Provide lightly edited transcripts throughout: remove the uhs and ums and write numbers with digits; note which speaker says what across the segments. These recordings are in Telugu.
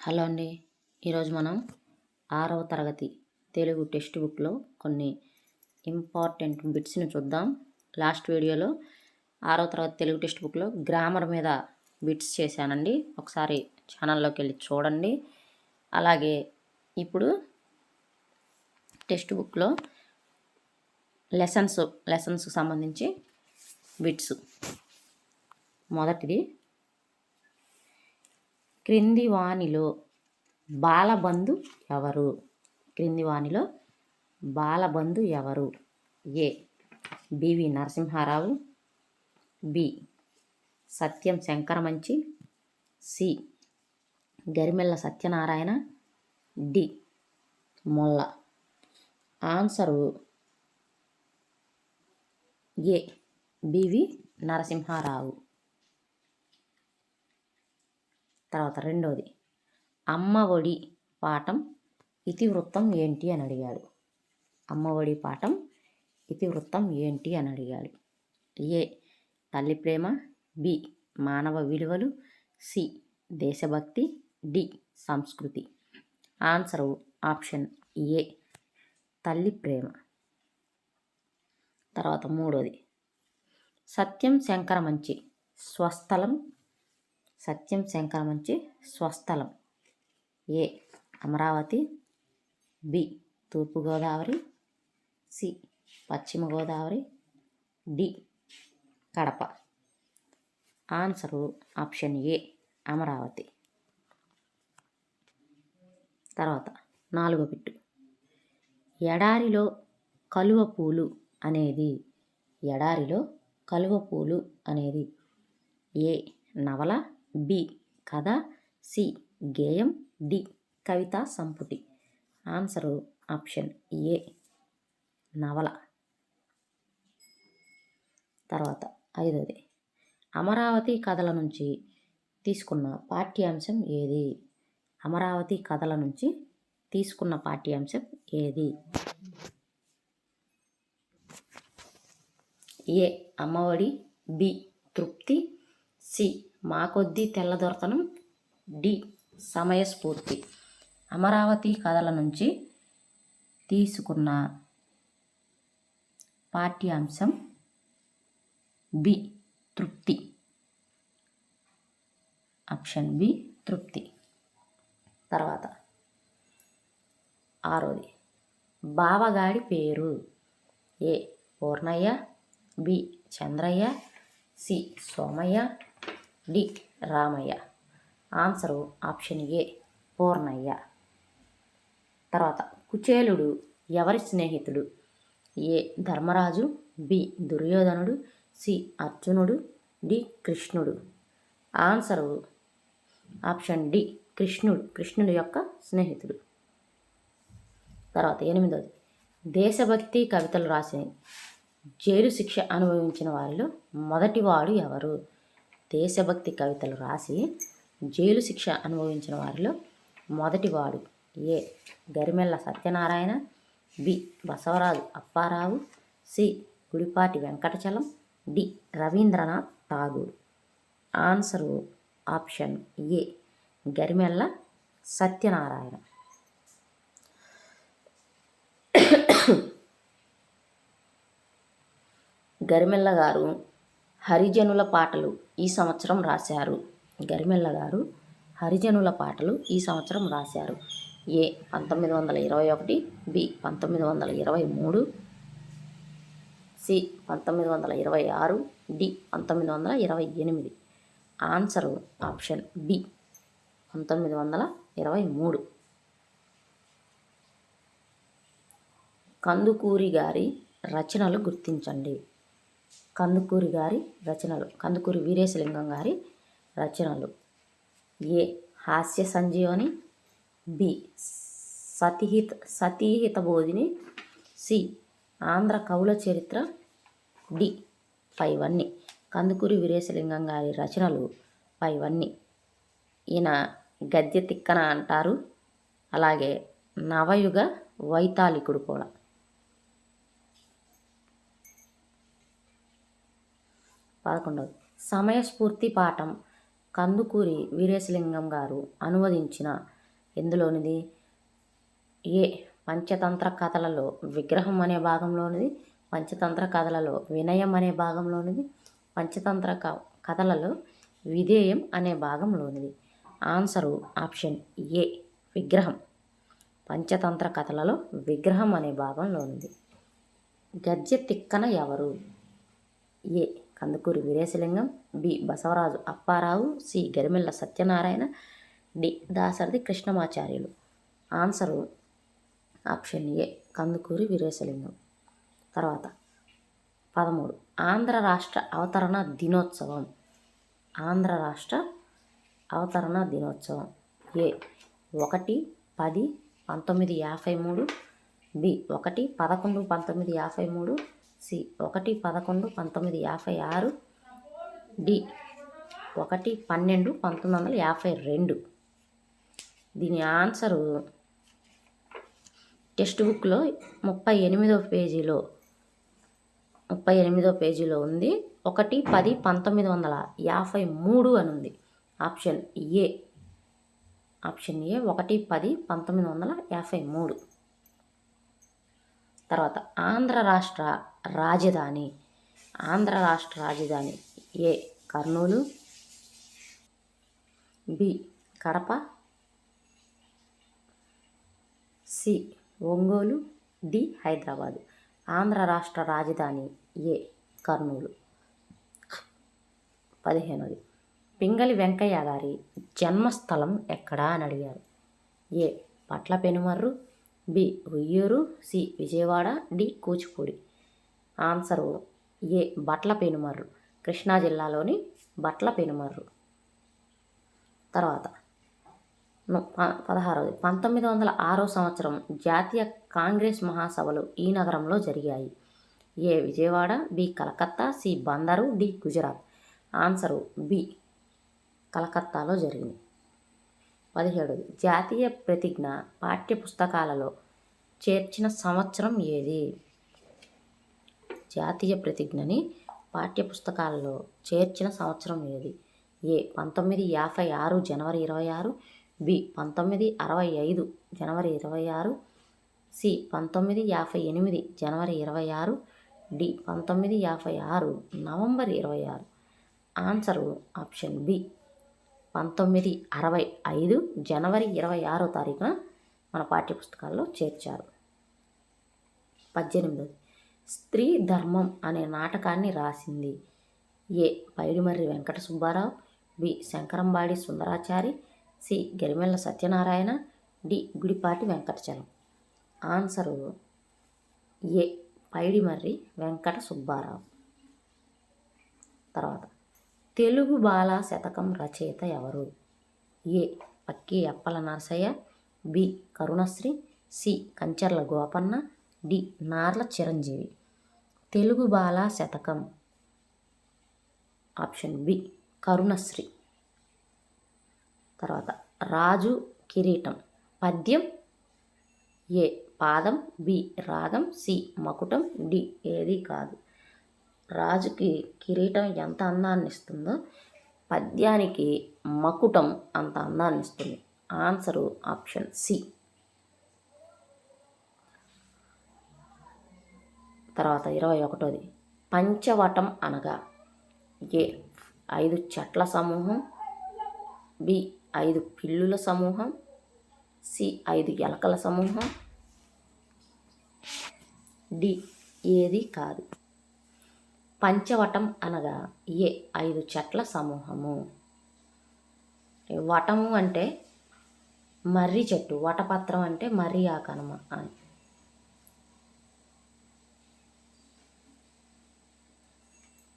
Speaker 1: హలో అండి. ఈరోజు మనం 6వ తరగతి తెలుగు టెక్స్ట్ బుక్లో కొన్ని ఇంపార్టెంట్ బిట్స్ని చూద్దాం. లాస్ట్ వీడియోలో 6వ తరగతి తెలుగు టెక్స్ట్ బుక్లో గ్రామర్ మీద బిట్స్ చేశానండి. ఒకసారి ఛానల్లోకి వెళ్ళి చూడండి. అలాగే ఇప్పుడు టెక్స్ట్ బుక్లో లెసన్స్కి సంబంధించి బిట్స్. మొదటిది, క్రింది వానిలో బాలబంధు ఎవరు? క్రింది వానిలో బాలబంధు ఎవరు? A. BV Narasimha Rao, B. Satyam Sankaramanchi, C. Garimella Satyanarayana, D. Molla. Answer A. BV Narasimha Rao. తర్వాత రెండోది, అమ్మ ఒడి పాఠం ఇతివృత్తం ఏంటి అని అడిగాడు. అమ్మ ఒడి పాఠం ఇతివృత్తం ఏంటి అని అడిగాడు. ఏ. తల్లి ప్రేమ, బి. మానవ విలువలు, సి. దేశభక్తి, డి. సంస్కృతి. ఆన్సరు ఆప్షన్ ఏ. తల్లి ప్రేమ. తర్వాత మూడోది, సత్యం శంకరమంచి స్వస్థలం. సత్యం శంకరమంచి స్వస్థలం. ఏ. అమరావతి, బి. తూర్పుగోదావరి, సి. పశ్చిమ Godavari, D. Kadapa. Answer option A. Amaravati. తర్వాత నాలుగో బిట్టు, ఎడారిలో కలువ పూలు అనేది. ఎడారిలో కలువ పూలు అనేది ఏ. నవల, బి. కథ, సి. గేయం, డి. కవితా సంపుటి. ఆన్సరు ఆప్షన్ ఏ. నవల. తర్వాత ఐదోది, అమరావతి కథల నుంచి తీసుకున్న పాఠ్యాంశం ఏది? అమరావతి కథల నుంచి తీసుకున్న పాఠ్యాంశం ఏది? A. Amma Odi, B. Trupti, C. Makoddi Telladoratanam, D. Samayasphurthi. Amaravati కథల నుంచి తీసుకున్న పాఠ్యాంశం B. Trupti. Option B. Trupti. తర్వాత ఆరోది, బావగాడి పేరు. A. Purnayya, B. Chandrayya, C. Somayya, D. Ramayya. Answer option A. Purnayya. తర్వాత కుచేలుడు ఎవరి స్నేహితుడు? ఏ. ధర్మరాజు, బి. దుర్యోధనుడు, సి. అర్జునుడు, డి. కృష్ణుడు. Answer option D. కృష్ణుడి యొక్క స్నేహితుడు. తర్వాత ఎనిమిదోది, దేశభక్తి కవితలు రాసి జైలు శిక్ష అనుభవించిన వారిలో మొదటివాడు ఎవరు? దేశభక్తి కవితలు రాసి జైలు శిక్ష అనుభవించిన వారిలో మొదటివాడు A. Garimella Satyanarayana, B. Basavaraju Apparao, C. Gudipati Venkatachalam, D. Rabindranath Tagore. Answer option A. Garimella Satyanarayana. Garimella garu హరిజనుల పాటలు ఈ సంవత్సరం రాశారు. గరిమెళ్ళ గారు హరిజనుల పాటలు ఈ సంవత్సరం రాశారు. A. 1921, B. 1923, C. 1926, D. 1928. Answer option B. 1923. Kandukuri గారి రచనలు గుర్తించండి. కందుకూరి గారి రచనలు. కందుకూరి వీరేశలింగం గారి రచనలు. ఏ. హాస్య సంజీవని, బి. సతీహిత బోధిని, సి. ఆంధ్ర కవుల చరిత్ర, డి. పైవన్నీ. కందుకూరి వీరేశలింగం గారి రచనలు పైవన్నీ. ఈయన గద్య తిక్కన అంటారు. అలాగే నవయుగ వైతాళికుడు కూడా. పదకొండవది, సమయస్ఫూర్తి పాఠం కందుకూరి వీరేశలింగం గారు అనువదించిన ఎందులోనిది? ఏ పంచతంత్ర కథలలో విగ్రహం అనే భాగంలోనిది, పంచతంత్ర కథలలో వినయం అనే భాగంలోనిది, పంచతంత్ర కథలలో విధేయం అనే భాగంలోనిది. ఆన్సరు ఆప్షన్ ఏ విగ్రహం. పంచతంత్ర కథలలో విగ్రహం అనే భాగంలోనిది. గజ్జె తిక్కన ఎవరు? A Kandukuri Veeresalingam, B Basavaraju Apparao, C Garimella Satyanarayana, D Dasarathi Krishnamacharyulu. Answer option A Kandukuri Veeresalingam. తర్వాత 13 ఆంధ్ర రాష్ట్ర అవతరణ దినోత్సవం. ఆంధ్ర రాష్ట్ర అవతరణ దినోత్సవం. ఏ 1-10-1953, బి 1-11-1953, సి 1-11-1956, డి 1-12-1952. దీని ఆన్సరు టెక్స్ట్ బుక్లో 38వ పేజీలో ఉంది. 1-10-1953 అని ఉంది. Option A 1-10-1953. తర్వాత ఆంధ్ర రాష్ట్ర రాజధాని. ఆంధ్ర రాష్ట్ర రాజధాని. A Kurnool, B Kadapa, C Ongole, D Hyderabad. Andhra రాష్ట్ర రాజధాని ఏ కర్నూలు. 15 పింగళి వెంకయ్య గారి జన్మస్థలం ఎక్కడా అని అడిగారు. A Patla Penumarru, B Uyyuru, C Vijayawada, D Kuchipudi. Answer A Batla Penumarru. Krishna జిల్లాలోని బట్ల పెనుమర్రు. తర్వాత 16 1906 సంవత్సరం జాతీయ కాంగ్రెస్ మహాసభలు ఈ నగరంలో జరిగాయి. A Vijayawada, B Calcutta, C Bandar, D Gujarat. Answer B కలకత్తాలో జరిగింది. 17 జాతీయ ప్రతిజ్ఞ పాఠ్యపుస్తకాలలో చేర్చిన సంవత్సరం ఏది? జాతీయ ప్రతిజ్ఞని పాఠ్యపుస్తకాలలో చేర్చిన సంవత్సరం ఏది? ఏ 1956 జనవరి 26, బి 1965 జనవరి 26, సి 1958 జనవరి 26, D 1956 November 26. Answer option B 1965 జనవరి 26వ తారీఖున మన పాఠ్యపుస్తకాల్లో చేర్చారు. 18 స్త్రీ ధర్మం అనే నాటకాన్ని రాసింది. A Paidimarri Venkata Subbarao, B Sankarambadi Sundarachari, C Garimella Satyanarayana, D Gudipati Venkatachalam. Answer A Paidimarri Venkata Subbarao. తర్వాత తెలుగు బాల శతకం రచయిత ఎవరు? A Pakki Appala Narasayya, B Karunasri, C Kancharla Gopanna, D Narla Chiranjeevi. Telugu Bala Satakam option B Karunasri. తర్వాత రాజు కిరీటం పద్యం. ఏ పాదం, బి రాగం, సి మకుటం, డి ఏది కాదు. రాజుకి కిరీటం ఎంత అందాన్ని ఇస్తుందో పద్యానికి మకుటం అంత అందాన్ని ఇస్తుంది. Answer option C. తర్వాత 21 పంచవటం అనగా ఏ 5 చెట్ల సమూహం, బి 5 పిల్లుల సమూహం, సి 5 ఎలకల సమూహం, డి ఏది కాదు. పంచవటం అనగా ఏ 5 చెట్ల సమూహము. వటము అంటే మర్రి చెట్టు, వటపత్రం అంటే మర్రి ఆకనమ అని.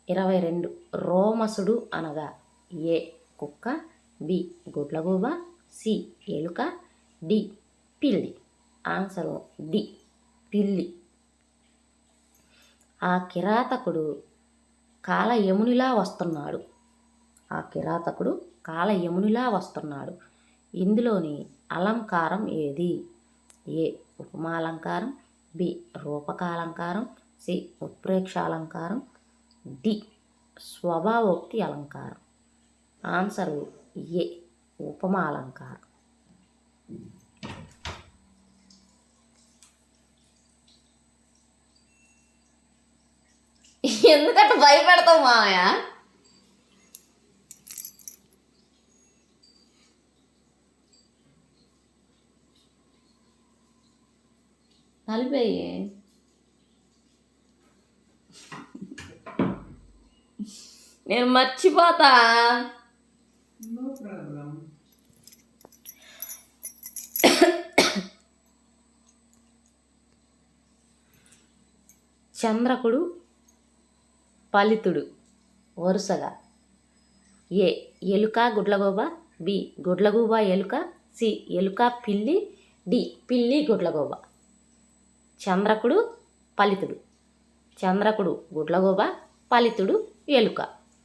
Speaker 1: 22 రోమసుడు అనగా ఏ కుక్క, బి గుడ్లగూబ, సి ఎలుక, డి పిల్లి. ఆన్సరు డి పిల్లి. ఆ కిరాతకుడు కాలయమునిలా వస్తున్నాడు. ఆ కిరాతకుడు కాలయమునిలా వస్తున్నాడు. ఇందులోని అలంకారం ఏది? ఏ ఉపమాలంకారం, బి రూపకాలంకారం, సి ఉత్ప్రేక్షాలంకారం, డి స్వభావోక్తి అలంకారం. ఆన్సరు ఏ ఉపమాలంకారం. ఎందుకంటే భయపెడతావు మామయ్య. కలిపేయి. నేను మర్చిపోతా. చంద్రకుడు ఫలితుడు వరుసగా ఏ ఎలుక గుడ్లగూబ, బి గుడ్లగూబ ఎలుక, సి ఎలుక పిల్లి, డి పిల్లి గుడ్లగూబ. చంద్రకుడు ఫలితుడు. చంద్రకుడు గుడ్లగూబ, ఫలితుడు ఎలుక.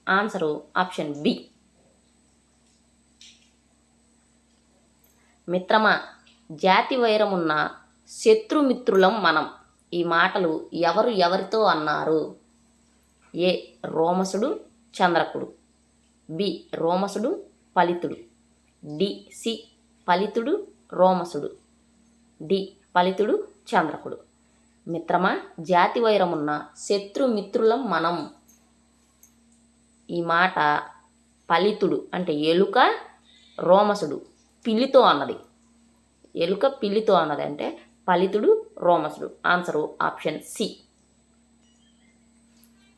Speaker 1: Answer option B. మిత్రమా, జాతి వైరమున్న శత్రుమిత్రులం మనం. ఈ మాటలు ఎవరు ఎవరితో అన్నారు? ఏ Romasudu చంద్రకుడు, B Romasudu ఫలితుడు, D C ఫలితుడు Romasudu, D ఫలితుడు చంద్రకుడు. మిత్రమా, జాతి వైరమున్న శత్రుమిత్రులం మనం. ఈ మాట ఫలితుడు అంటే ఎలుక రోమసుడు పిల్లితో అన్నది. ఎలుక పిల్లితో అన్నది అంటే ఫలితుడు రోమసుడు. Answer option C.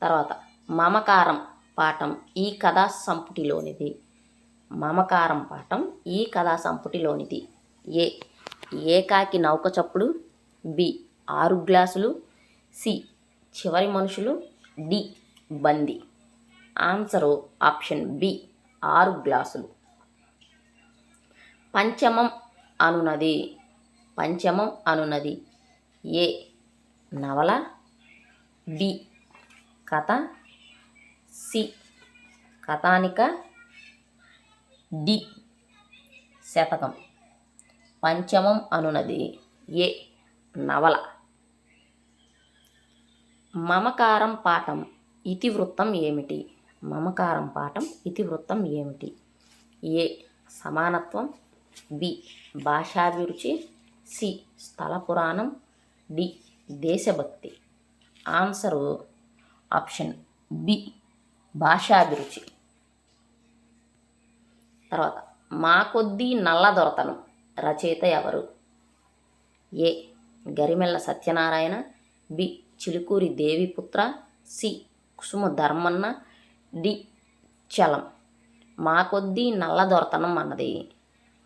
Speaker 1: తర్వాత మమకారం పాఠం ఈ కథా సంపుటిలోనిది. మమకారం పాఠం ఈ కథా సంపుటిలోనిది. ఏ ఏకాకి నౌక చప్పుడు, బి 6 గ్లాసులు, సి చివరి మనుషులు, డి బంది. ఆన్సరు ఆప్షన్ బి 6 గ్లాసులు. పంచమం అనునది. పంచమం అనునది ఏ నవల, బి కథ, సి కథానిక, డి శతకం. పంచమం అనునది ఏ నవల. మమకారం పాఠం ఇతివృత్తం ఏమిటి? మమకారం పాఠం ఇతివృత్తం ఏమిటి? ఏ సమానత్వం, బి భాషాభిరుచి, సి స్థల పురాణం, డి దేశభక్తి. ఆన్సరు ఆప్షన్ బి భాషాభిరుచి. తర్వాత మా కొద్దీ నల్ల దొరతనం రచయిత ఎవరు? A Garimella Satyanarayana, B Chilukuri Devaputra, C Kusuma Dharmanna, D Chalam. Maa Koddi Nalla దొరతనం అన్నది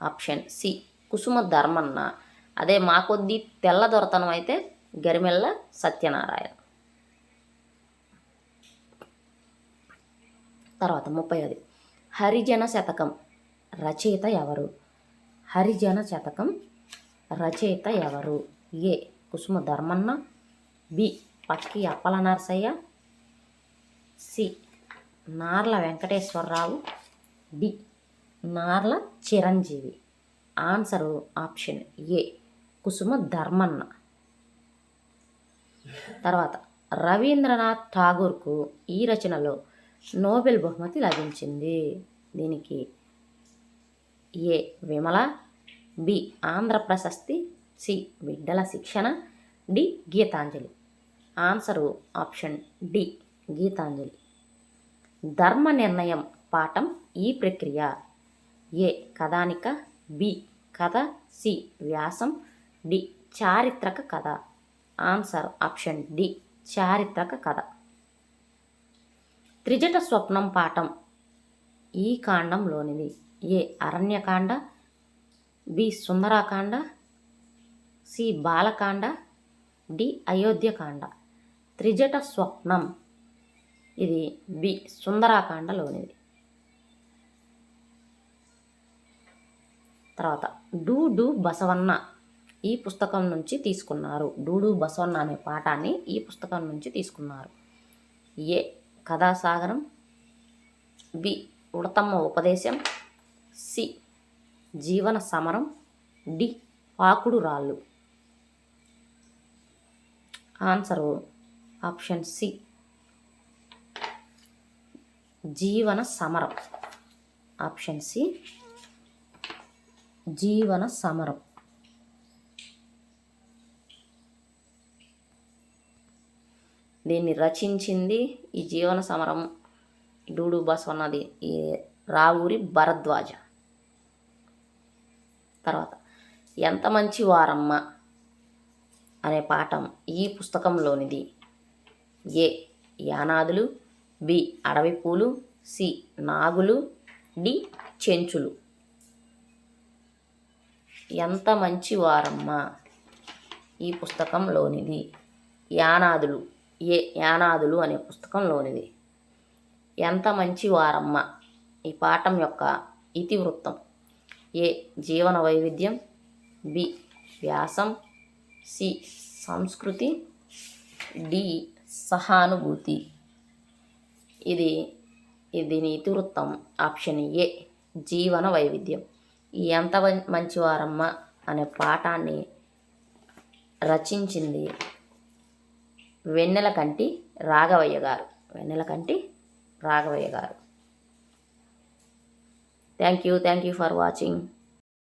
Speaker 1: ఆప్షన్ సి కుసుమ ధర్మన్న. అదే మా కొద్దీ తెల్ల దొరతనం అయితే గరిమెల్ల సత్యనారాయణ. తర్వాత 30ది హరిజన శతకం రచయిత ఎవరు? హరిజన శతకం రచయిత ఎవరు? A Kusuma Dharmanna, B Pakki Appala Narasayya, C Narla Venkateswararao, D Narla Chiranjeevi. Answer option A Kusuma Dharmanna. తర్వాత రవీంద్రనాథ్ ఠాగూర్కు ఈ రచనలో నోబెల్ బహుమతి లభించింది. దీనికి A Vimala, B Andhra Prashasti, C బిడ్డల శిక్షణ, D Gitanjali. Answer option D Gitanjali. ధర్మ నిర్ణయం పాఠం ఈ ప్రక్రియ. ఏ కథానిక, బి కథ, సి వ్యాసం, డి చారిత్రక కథ. ఆన్సర్ ఆప్షన్ డి చారిత్రక కథ. త్రిజట స్వప్నం పాఠం ఈ కాండంలోనిది. A Aranyakanda, B Sundarakanda, C Balakanda, D Ayodhyakanda. Trijata స్వప్నం ఇది బి సుందరాకాండలోనిది. తర్వాత డూడు బసవన్న ఈ పుస్తకం నుంచి తీసుకున్నారు. డూడు బసవన్న అనే పాఠాన్ని ఈ పుస్తకం నుంచి తీసుకున్నారు. ఏ కథాసాగరం, బి ఉడతమ్మ ఉపదేశం, సి జీవన సమరం, డి పాకుడు రాళ్ళు. ఆన్సరు ఆప్షన్ సి జీవన సమరం. ఆప్షన్ సి జీవన సమరం. దీన్ని రచించింది ఈ జీవన సమరం డూడు బసవన్నది ఈ రావూరి భరద్వాజ. తర్వాత ఎంత మంచి వారమ్మ అనే పాఠం ఈ పుస్తకంలోనిది. ఏ యానాదులు, బి అడవి పూలు, సి నాగులు, డి చెంచులు. ఎంత మంచి వారమ్మ ఈ పుస్తకంలోనిది. యానాదులు, ఏ యానాదులు అనే పుస్తకంలోనిది. ఎంత మంచి వారమ్మ ఈ పాఠం యొక్క ఇతివృత్తం. ఏ జీవన వైవిధ్యం, బి వ్యాసం, సి సంస్కృతి, డి సహానుభూతి. దీని ఇతివృత్తం ఆప్షన్ ఏ జీవన వైవిధ్యం. ఈ ఎంత మంచివారమ్మ అనే పాఠాన్ని రచించింది వెన్నెలకంటి రాఘవయ్య గారు. Thank you for watching.